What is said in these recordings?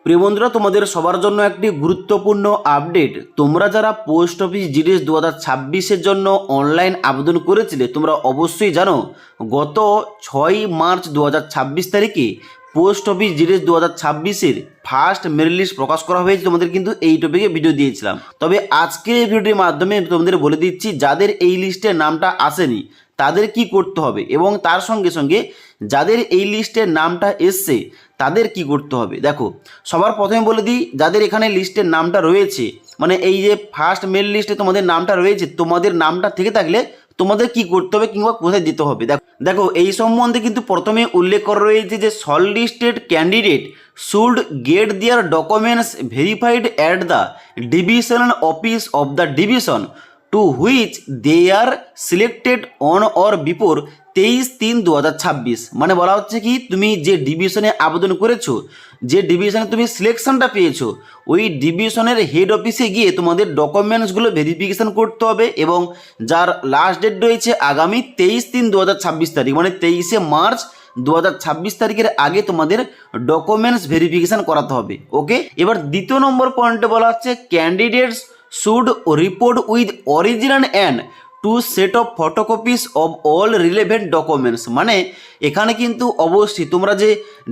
প্রিয় বন্ধুরা, তোমাদের সবার জন্য একটি গুরুত্বপূর্ণ আপডেট। তোমরা যারা পোস্ট অফিস জিডিএস 2026-এর জন্য অনলাইন আবেদন করেছিলে, তোমরা অবশ্যই জানো গত 6 মার্চ 2026 তারিখে পোস্ট অফিস জিডিএস 2026-এর ফার্স্ট মেরিট লিস্ট প্রকাশ করা হয়েছে। তোমাদের কিন্তু এই টপিকে ভিডিও দিয়েছিলাম। তবে আজকের এই ভিডিওটির মাধ্যমে তোমাদের বলে দিচ্ছি যাদের এই লিস্টে নামটা আসেনি তাদের কি করতে হবে, এবং তার সঙ্গে সঙ্গে যাদের এই লিস্টের নামটা এসছে তাদের কি করতে হবে। দেখো, সবার প্রথমে বলে দিই, যাদের এখানে লিস্টের নামটা রয়েছে, মানে এই যে ফার্স্ট মেল লিস্টে তোমাদের নামটা রয়েছে, তোমাদের নামটা থেকে থাকলে তোমাদের কি করতে হবে কিংবা কোথায় যেতে হবে। দেখো এই সম্বন্ধে কিন্তু প্রথমে উল্লেখ করা রয়েছে যে short listed candidate should get their documents verified at the divisional office of the division to which they are selected on or before 23/3/2026। মানে বলা হচ্ছে কি, তুমি যে ডিভিশনে আবেদন করেছো, যে ডিভিশনে তুমি সিলেকশনটা পেয়েছো, ওই ডিভিশনের হেড অফিসে গিয়ে তোমাদের ডকুমেন্টসগুলো ভেরিফিকেশান করতে হবে, এবং যার লাস্ট ডেট রয়েছে আগামী 23/3/2026 তারিখ, মানে 23শে মার্চ 2026 তারিখের আগে তোমাদের ডকুমেন্টস ভেরিফিকেশান করাতে হবে। ওকে, এবার দ্বিতীয় নম্বর পয়েন্টে বলা হচ্ছে candidates should report with original and two set of photocopies of all relevant documents. মানে এখানে কিন্তু অবশ্যই তোমরা যে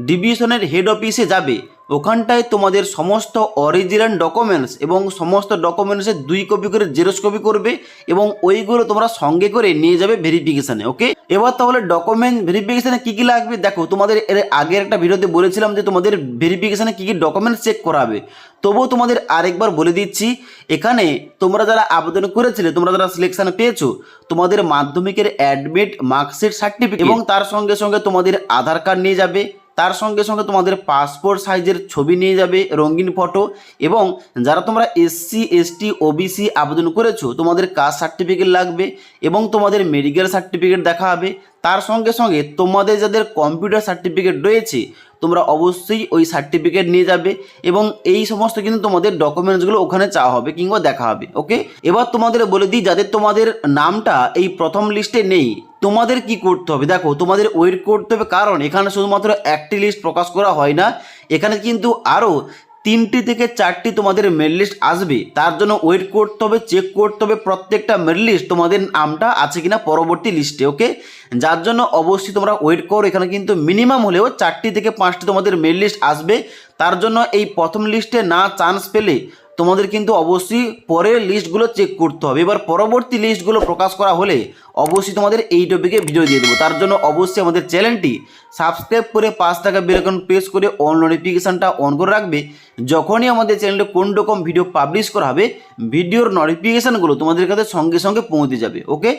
ডিভিশনের হেড অফিসে যাবে, ওখানটায় তোমাদের সমস্ত অরিজিনাল ডকুমেন্টস এবং সমস্ত ডকুমেন্টসের 2 কপি করে জেরক্স কপি করবে, এবং ওইগুলো তোমরা সঙ্গে করে নিয়ে যাবে ভেরিফিকেশানে। ওকে, এবার তাহলে ডকুমেন্ট ভেরিফিকেশানে কী কী লাগবে। দেখো, তোমাদের এর আগের একটা ভিডিওতে বলেছিলাম যে তোমাদের ভেরিফিকেশানে কী কী ডকুমেন্টস চেক করা হবে। তবুও তোমাদের আরেকবার বলে দিচ্ছি, এখানে তোমরা যারা আবেদন করেছিলে, তোমরা যারা সিলেকশন পেয়েছো, তোমাদের মাধ্যমিকের অ্যাডমিট মার্কশিট সার্টিফিকেট এবং তার সঙ্গে সঙ্গে তোমাদের আধার কার্ড নিয়ে যাবে, তার সঙ্গে সঙ্গে তোমাদের পাসপোর্ট সাইজের ছবি নিয়ে যাবে, রঙিন ফটো, এবং যারা তোমরা এসসি এসটি ওবিসি আবেদন করেছো তোমাদের কাস্ট সার্টিফিকেট লাগবে, এবং তোমাদের মেডিকেল সার্টিফিকেট দেখা হবে। তার সঙ্গে সঙ্গে তোমাদের যাদের কম্পিউটার সার্টিফিকেট রয়েছে তোমরা অবশ্যই ওই সার্টিফিকেট নিয়ে যাবে, এবং এই সমস্ত কিন্তু তোমাদের ডকুমেন্টসগুলো ওখানে চাওয়া হবে কিংবা দেখা হবে। ওকে, এবার তোমাদের বলে দিই যাদের তোমাদের নামটা এই প্রথম লিস্টে নেই তোমাদের কি করতে হবে। দেখো, তোমাদের ওয়েট করতে হবে, কারণ এখানে শুধুমাত্র একটি লিস্ট প্রকাশ করা হয় না, এখানে কিন্তু আরও 3টি থেকে 4টি তোমাদের মেরিট লিস্ট আসবে। তার জন্য ওয়েট করতে হবে, চেক করতে হবে প্রত্যেকটা মেরিট লিস্ট তোমাদের নামটা আছে কিনা পরবর্তী লিস্টে। ওকে, যার জন্য অবশ্যই তোমরা ওয়েট করো। এখানে কিন্তু মিনিমাম হলেও 4টি থেকে 5টি তোমাদের মেরিট লিস্ট আসবে। তার জন্য এই প্রথম লিস্টে না চান্স পেলে তোমাদের কিন্তু অবশ্যই পরের লিস্টগুলো চেক করতে হবে। এবার পরবর্তী লিস্টগুলো প্রকাশ করা হলে অবশ্যই তোমাদের এই টপিকে ভিডিও দিয়ে দেবো। তার জন্য অবশ্যই আমাদের চ্যানেলটি সাবস্ক্রাইব করে পাশ থাকা বেল আইকন প্রেস করে অল নোটিফিকেশানটা অন করে রাখবে। যখনই আমাদের চ্যানেলে কোন রকম ভিডিও পাবলিশ করা হবে, ভিডিওর নোটিফিকেশানগুলো তোমাদের কাছে সঙ্গে সঙ্গে পৌঁছে যাবে। ওকে।